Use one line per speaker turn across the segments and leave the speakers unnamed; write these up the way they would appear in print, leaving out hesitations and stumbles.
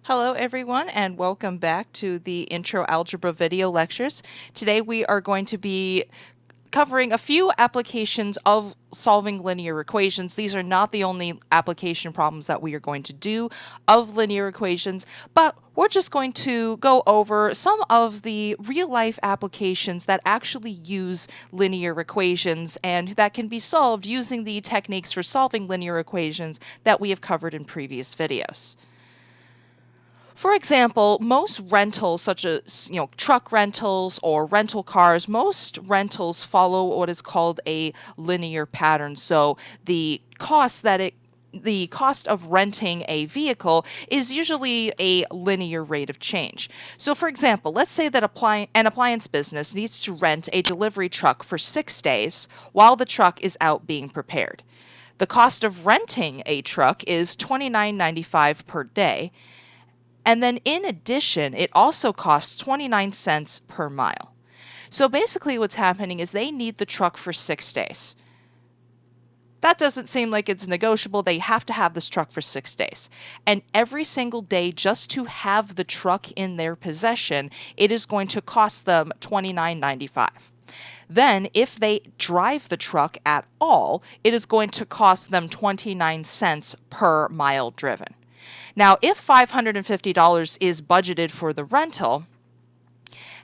Hello everyone and welcome back to the Intro Algebra video lectures. Today we are going to be covering a few applications of solving linear equations. These are not the only application problems that we are going to do of linear equations, but we're just going to go over some of the real-life applications that actually use linear equations and that can be solved using the techniques for solving linear equations that we have covered in previous videos. For example, most rentals, such as truck rentals or rental cars, most rentals follow what is called a linear pattern. So the cost of renting a vehicle is usually a linear rate of change. So for example, let's say that an appliance business needs to rent a delivery truck for 6 days while the truck is out being prepared. The cost of renting a truck is $29.95 per day. And then in addition, it also costs 29 cents per mile. So basically what's happening is they need the truck for 6 days. That doesn't seem like it's negotiable. They have to have this truck for 6 days. And every single day, just to have the truck in their possession, it is going to cost them $29.95. Then, if they drive the truck at all, it is going to cost them 29 cents per mile driven. Now, if $550 is budgeted for the rental,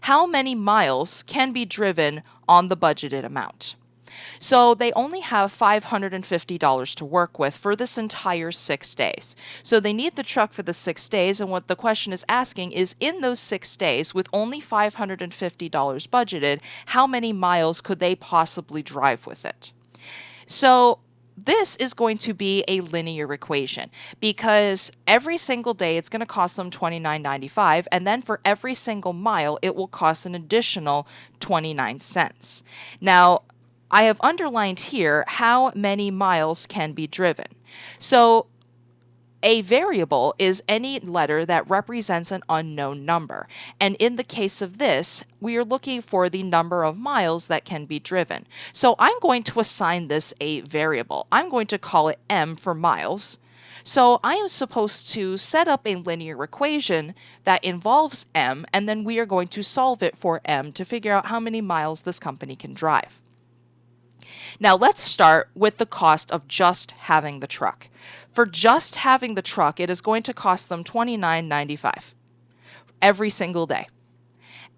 how many miles can be driven on the budgeted amount? So they only have $550 to work with for this entire 6 days. So they need the truck for the 6 days, and what the question is asking is, in those 6 days, with only $550 budgeted, how many miles could they possibly drive with it? So this is going to be a linear equation because every single day it's going to cost them $29.95, and then for every single mile it will cost an additional 29 cents. Now, I have underlined here how many miles can be driven. So a variable is any letter that represents an unknown number. And in the case of this, we are looking for the number of miles that can be driven. So I'm going to assign this a variable. I'm going to call it m for miles. So I am supposed to set up a linear equation that involves m, and then we are going to solve it for m to figure out how many miles this company can drive. Now let's start with the cost of just having the truck. For just having the truck, it is going to cost them $29.95 every single day.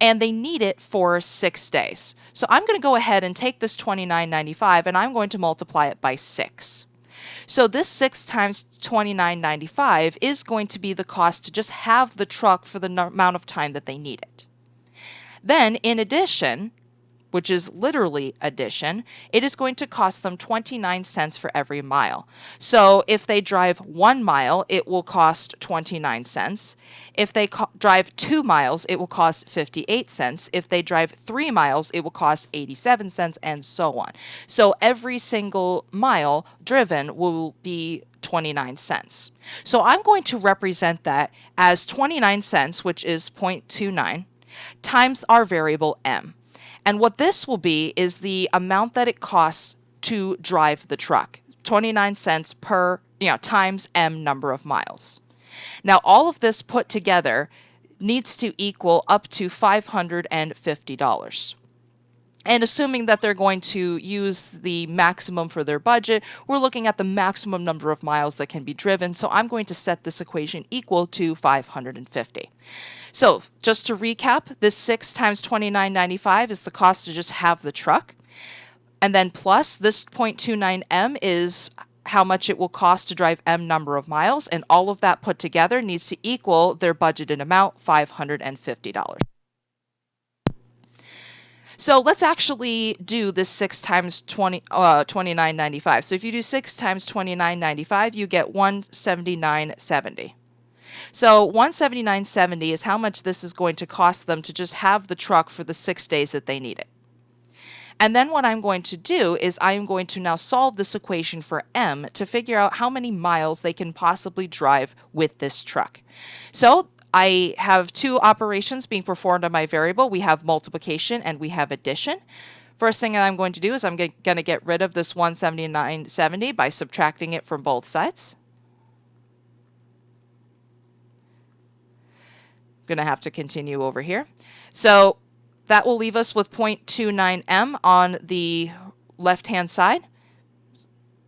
And they need it for 6 days. So I'm going to go ahead and take this $29.95 and I'm going to multiply it by 6. So this 6 times $29.95 is going to be the cost to just have the truck for the amount of time that they need it. Then in addition, which is literally addition, it is going to cost them 29 cents for every mile. So if they drive 1 mile, it will cost 29 cents. If they drive 2 miles, it will cost 58 cents. If they drive 3 miles, it will cost 87 cents, and so on. So every single mile driven will be 29 cents. So I'm going to represent that as 29 cents, which is 0.29, times our variable m. And what this will be is the amount that it costs to drive the truck, 29 cents per, times m number of miles. Now, all of this put together needs to equal up to $550. And assuming that they're going to use the maximum for their budget, we're looking at the maximum number of miles that can be driven. So I'm going to set this equation equal to 550. So just to recap, this 6 times $29.95 is the cost to just have the truck. And then plus this 0.29 m is how much it will cost to drive m number of miles. And all of that put together needs to equal their budgeted amount, $550. So let's actually do this 6 times $29.95. So if you do 6 times $29.95, you get $179.70. So $179.70 is how much this is going to cost them to just have the truck for the 6 days that they need it. And then what I'm going to do is I'm going to now solve this equation for m to figure out how many miles they can possibly drive with this truck. So I have two operations being performed on my variable. We have multiplication and we have addition. First thing I'm going to do is I'm going to get rid of this $179.70 by subtracting it from both sides. Going to have to continue over here. So that will leave us with 0.29 m on the left-hand side.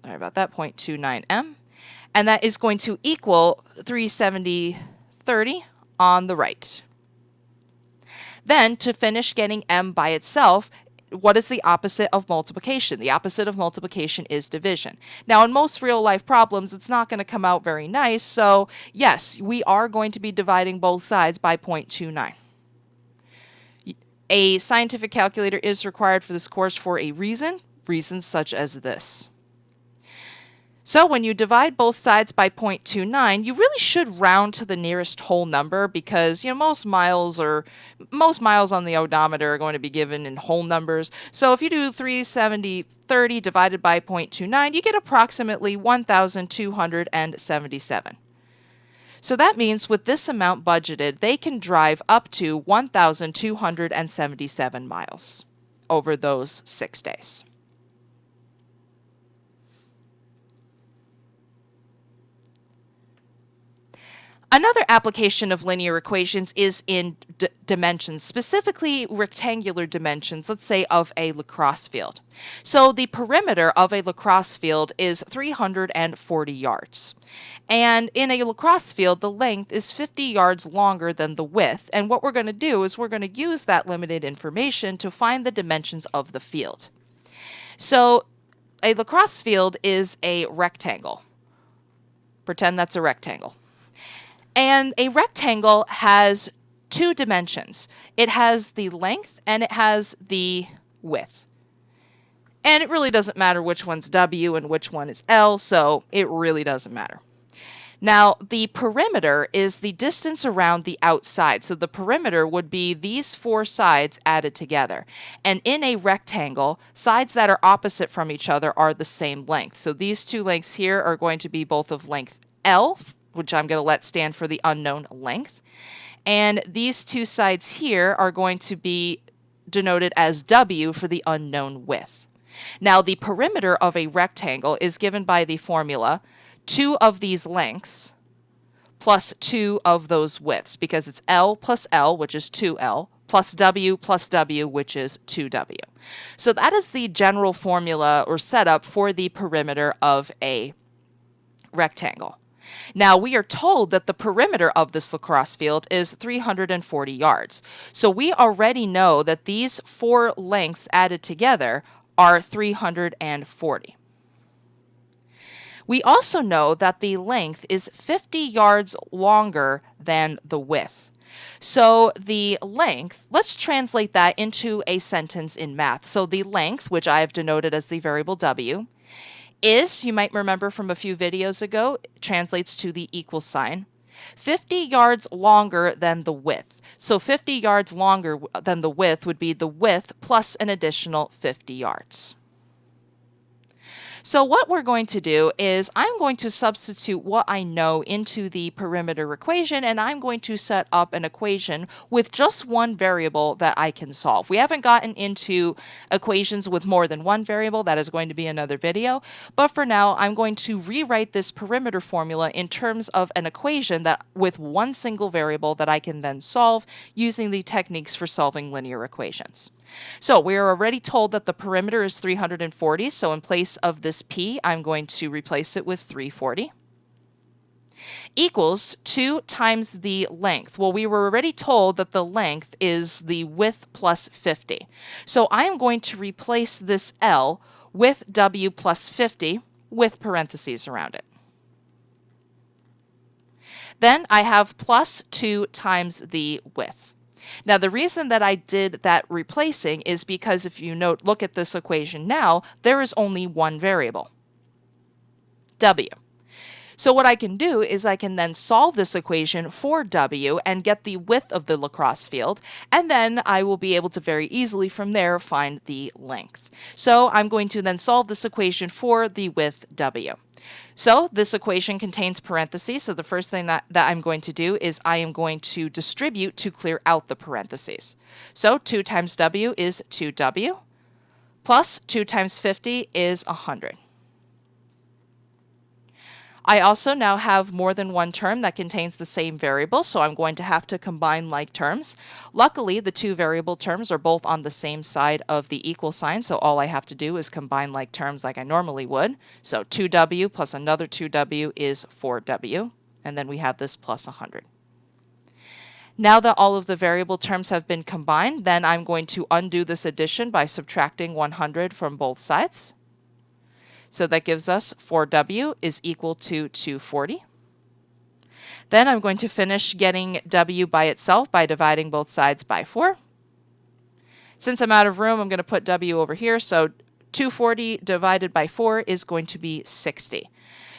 Sorry about that, 0.29 m. And that is going to equal 370/30 on the right. Then, to finish getting m by itself, what is the opposite of multiplication? The opposite of multiplication is division. Now, in most real-life problems, it's not going to come out very nice, so yes, we are going to be dividing both sides by 0.29. A scientific calculator is required for this course for a reason, reasons such as this. So when you divide both sides by 0.29, you really should round to the nearest whole number because, most miles on the odometer are going to be given in whole numbers. So if you do 370/30 divided by 0.29, you get approximately 1,277. So that means with this amount budgeted, they can drive up to 1,277 miles over those 6 days. Another application of linear equations is in dimensions, specifically rectangular dimensions, let's say of a lacrosse field. So the perimeter of a lacrosse field is 340 yards. And in a lacrosse field, the length is 50 yards longer than the width. And what we're going to do is we're going to use that limited information to find the dimensions of the field. So a lacrosse field is a rectangle. Pretend that's a rectangle. And a rectangle has two dimensions. It has the length and it has the width. And it really doesn't matter which one's W and which one is L, so it really doesn't matter. Now, the perimeter is the distance around the outside. So the perimeter would be these four sides added together. And in a rectangle, sides that are opposite from each other are the same length. So these two lengths here are going to be both of length L, which I'm going to let stand for the unknown length. And these two sides here are going to be denoted as W for the unknown width. Now, the perimeter of a rectangle is given by the formula 2 of these lengths plus 2 of those widths, because it's L plus L, which is 2L, plus W, which is 2W. So that is the general formula or setup for the perimeter of a rectangle. Now, we are told that the perimeter of this lacrosse field is 340 yards. So we already know that these four lengths added together are 340. We also know that the length is 50 yards longer than the width. So the length, let's translate that into a sentence in math. So the length, which I have denoted as the variable W, is, you might remember from a few videos ago, translates to the equal sign, 50 yards longer than the width. So 50 yards longer than the width would be the width plus an additional 50 yards. So what we're going to do is I'm going to substitute what I know into the perimeter equation, and I'm going to set up an equation with just one variable that I can solve. We haven't gotten into equations with more than one variable. That is going to be another video. But for now, I'm going to rewrite this perimeter formula in terms of an equation that with one single variable that I can then solve using the techniques for solving linear equations. So we are already told that the perimeter is 340, so in place of this P, I'm going to replace it with 340, equals 2 times the length. Well, we were already told that the length is the width plus 50. So I am going to replace this L with W plus 50 with parentheses around it. Then I have plus 2 times the width. Now, the reason that I did that replacing is because if you look at this equation now, there is only one variable, W. So what I can do is I can then solve this equation for W and get the width of the lacrosse field, and then I will be able to very easily from there find the length. So I'm going to then solve this equation for the width W. So this equation contains parentheses, so the first thing that I'm going to do is I am going to distribute to clear out the parentheses. So 2 times W is 2W, plus 2 times 50 is 100. I also now have more than one term that contains the same variable, so I'm going to have to combine like terms. Luckily, the two variable terms are both on the same side of the equal sign, so all I have to do is combine like terms like I normally would. So 2w plus another 2w is 4w, and then we have this plus 100. Now that all of the variable terms have been combined, then I'm going to undo this addition by subtracting 100 from both sides. So that gives us 4w is equal to 240. Then I'm going to finish getting w by itself by dividing both sides by 4. Since I'm out of room, I'm going to put w over here. So 240 divided by 4 is going to be 60.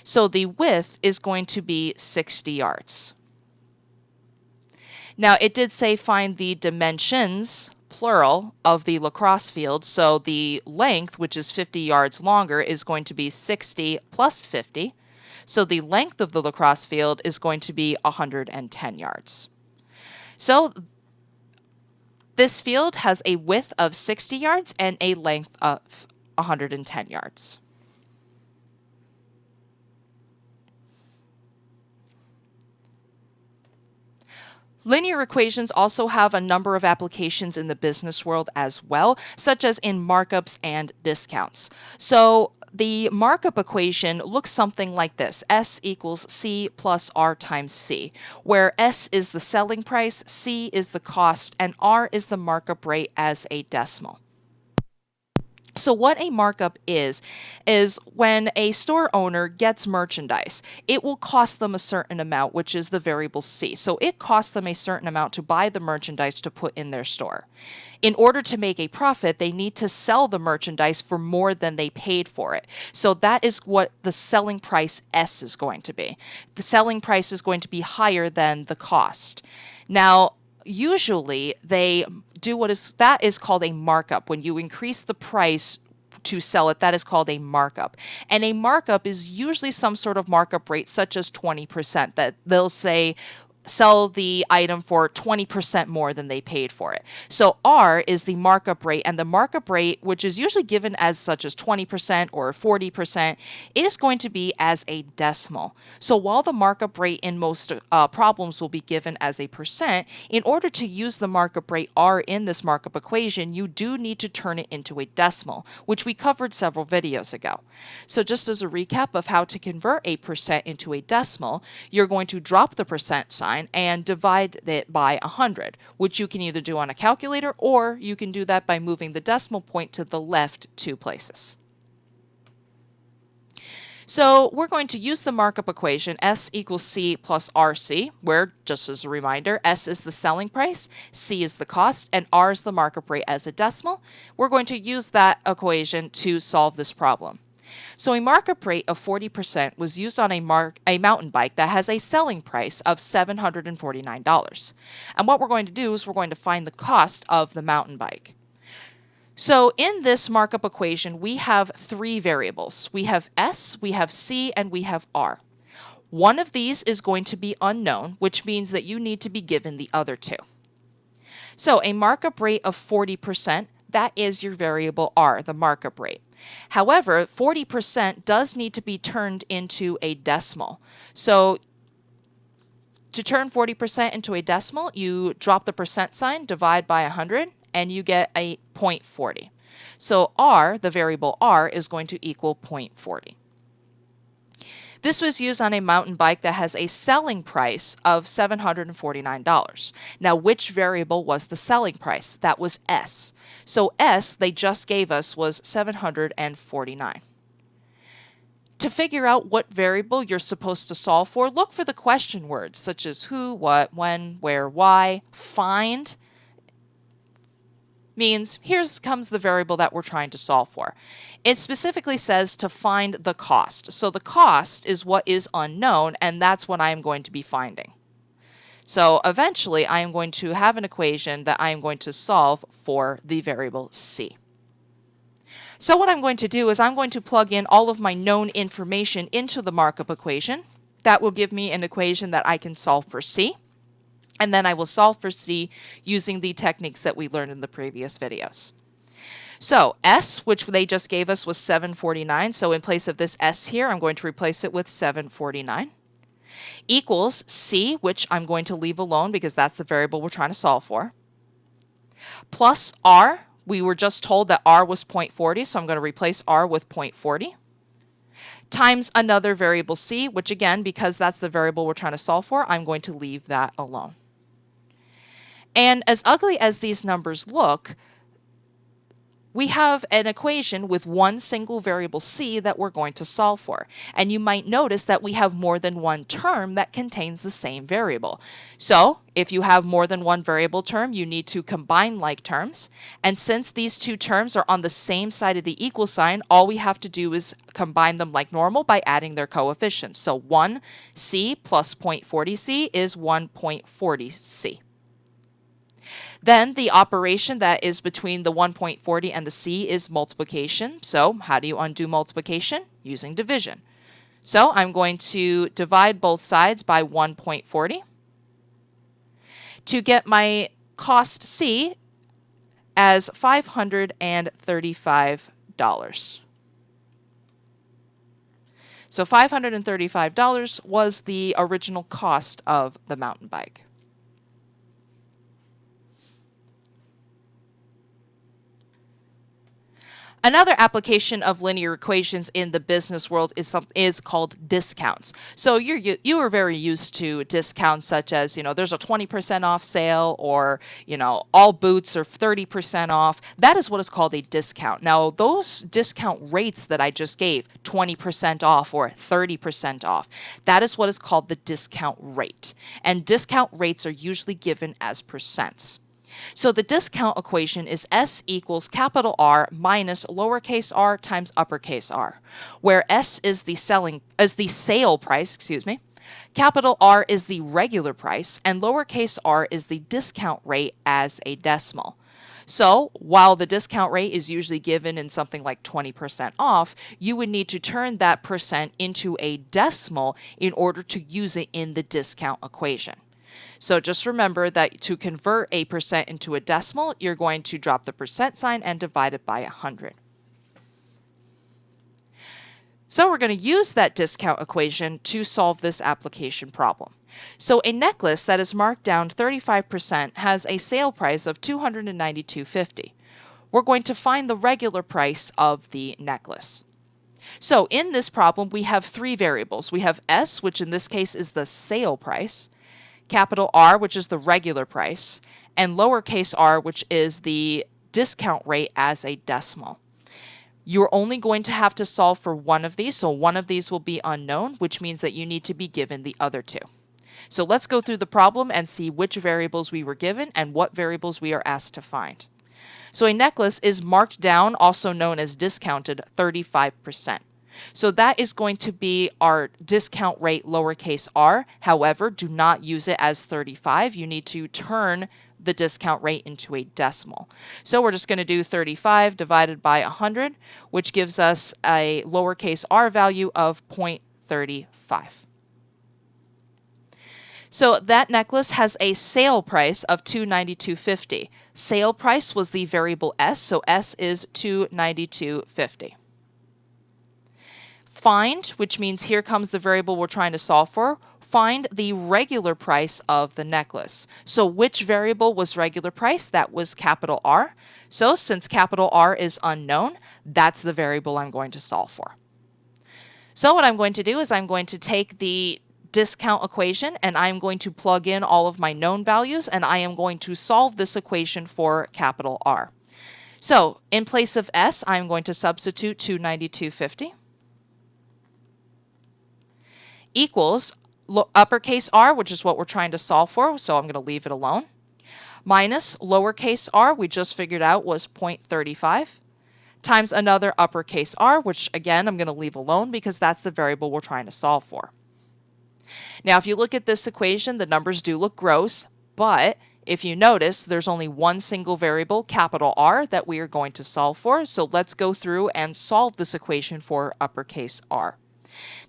So the width is going to be 60 yards. Now, it did say find the dimensions, plural, of the lacrosse field. So the length, which is 50 yards longer, is going to be 60 plus 50. So the length of the lacrosse field is going to be 110 yards. So this field has a width of 60 yards and a length of 110 yards. Linear equations also have a number of applications in the business world as well, such as in markups and discounts. So the markup equation looks something like this: S equals C plus R times C, where S is the selling price, C is the cost, and R is the markup rate as a decimal. So what a markup is when a store owner gets merchandise, it will cost them a certain amount, which is the variable C. So it costs them a certain amount to buy the merchandise to put in their store. In order to make a profit, they need to sell the merchandise for more than they paid for it. So that is what the selling price S is going to be. The selling price is going to be higher than the cost. Now, usually they do that is called a markup. When you increase the price to sell it, that is called a markup. And a markup is usually some sort of markup rate, such as 20%, that they'll say sell the item for 20% more than they paid for it. So R is the markup rate, and the markup rate, which is usually given as such as 20% or 40%, it is going to be as a decimal. So while the markup rate in most problems will be given as a percent, in order to use the markup rate R in this markup equation, you do need to turn it into a decimal, which we covered several videos ago. So just as a recap of how to convert a percent into a decimal, you're going to drop the percent sign and divide it by 100, which you can either do on a calculator or you can do that by moving the decimal point to the left 2 places. So we're going to use the markup equation S equals C plus RC, where, just as a reminder, S is the selling price, C is the cost, and R is the markup rate as a decimal. We're going to use that equation to solve this problem. So a markup rate of 40% was used on a mountain bike that has a selling price of $749. And what we're going to do is we're going to find the cost of the mountain bike. So in this markup equation, we have 3 variables. We have S, we have C, and we have R. One of these is going to be unknown, which means that you need to be given the other 2. So a markup rate of 40%, that is your variable R, the markup rate. However, 40% does need to be turned into a decimal. So to turn 40% into a decimal, you drop the percent sign, divide by 100, and you get a 0.40. So R, the variable R, is going to equal 0.40. This was used on a mountain bike that has a selling price of $749. Now, which variable was the selling price? That was S. So S, they just gave us, was 749. To figure out what variable you're supposed to solve for, look for the question words such as who, what, when, where, why. Find means here comes the variable that we're trying to solve for. It specifically says to find the cost. So the cost is what is unknown, and that's what I am going to be finding. So eventually I am going to have an equation that I am going to solve for the variable C. So what I'm going to do is I'm going to plug in all of my known information into the markup equation. That will give me an equation that I can solve for C. And then I will solve for C using the techniques that we learned in the previous videos. So S, which they just gave us, was 749. So in place of this S here, I'm going to replace it with 749. Equals C, which I'm going to leave alone because that's the variable we're trying to solve for, plus R. We were just told that R was 0.40, so I'm going to replace R with 0.40, times another variable C, which again, because that's the variable we're trying to solve for, I'm going to leave that alone. And as ugly as these numbers look, we have an equation with one single variable C that we're going to solve for. And you might notice that we have more than one term that contains the same variable. So if you have more than one variable term, you need to combine like terms. And since these two terms are on the same side of the equal sign, all we have to do is combine them like normal by adding their coefficients. So 1C plus 0.40C is 1.40C. Then the operation that is between the 1.40 and the C is multiplication. So how do you undo multiplication? Using division. So I'm going to divide both sides by 1.40 to get my cost C as $535. So $535 was the original cost of the mountain bike. Another application of linear equations in the business world is called discounts. So you are very used to discounts such as, there's a 20% off sale, or, all boots are 30% off. That is what is called a discount. Now, those discount rates that I just gave, 20% off or 30% off, that is what is called the discount rate. And discount rates are usually given as percents. So the discount equation is S equals capital R minus lowercase r times uppercase R, where S is the sale price, capital R is the regular price, and lowercase r is the discount rate as a decimal. So while the discount rate is usually given in something like 20% off, you would need to turn that percent into a decimal in order to use it in the discount equation. So just remember that to convert a percent into a decimal, you're going to drop the percent sign and divide it by 100. So we're going to use that discount equation to solve this application problem. So a necklace that is marked down 35% has a sale price of $292.50. We're going to find the regular price of the necklace. So in this problem, we have three variables. We have S, which in this case is the sale price, capital R, which is the regular price, and lowercase r, which is the discount rate as a decimal. You're only going to have to solve for one of these, so one of these will be unknown, which means that you need to be given the other two. So let's go through the problem and see which variables we were given and what variables we are asked to find. So a necklace is marked down, also known as discounted, 35%. So that is going to be our discount rate lowercase r. However, do not use it as 35. You need to turn the discount rate into a decimal. So we're just going to do 35 divided by 100, which gives us a lowercase r value of 0.35. So that necklace has a sale price of $292.50. Sale price was the variable S, so S is $292.50. Find, which means here comes the variable we're trying to solve for, find the regular price of the necklace. So which variable was regular price? That was capital R. So since capital R is unknown, that's the variable I'm going to solve for. So what I'm going to do is I'm going to take the discount equation and I'm going to plug in all of my known values, and I am going to solve this equation for capital R. So in place of S, I'm going to substitute $292.50 equals uppercase r, which is what we're trying to solve for, so I'm going to leave it alone, minus lowercase r, we just figured out was 0.35, times another uppercase r, which again I'm going to leave alone because that's the variable we're trying to solve for. Now if you look at this equation, the numbers do look gross, but if you notice, there's only one single variable, capital R, that we are going to solve for. So let's go through and solve this equation for uppercase R.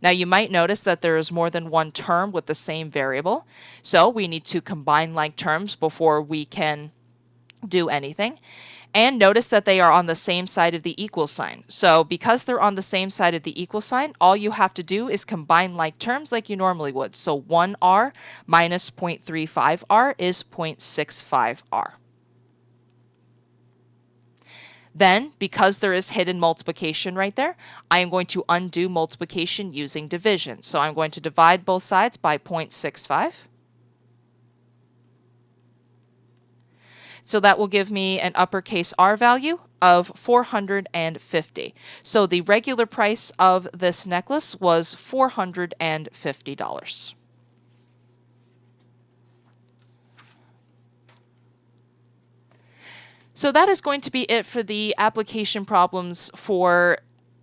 Now you might notice that there is more than one term with the same variable, so we need to combine like terms before we can do anything. And notice that they are on the same side of the equal sign. So because they're on the same side of the equal sign, all you have to do is combine like terms like you normally would. So 1r minus 0.35r is 0.65r. Then, because there is hidden multiplication right there, I am going to undo multiplication using division. So I'm going to divide both sides by 0.65. So that will give me an uppercase R value of 450. So the regular price of this necklace was $450. So that is going to be it for the application problems for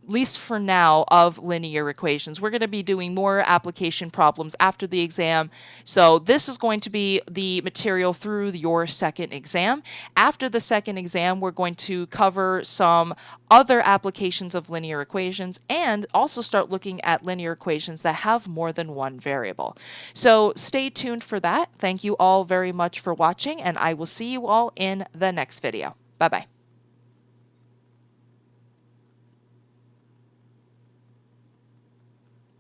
least for now of linear equations. We're going to be doing more application problems after the exam. So this is going to be the material through your second exam. After the second exam, we're going to cover some other applications of linear equations and also start looking at linear equations that have more than one variable. So stay tuned for that. Thank you all very much for watching, and I will see you all in the next video. Bye-bye.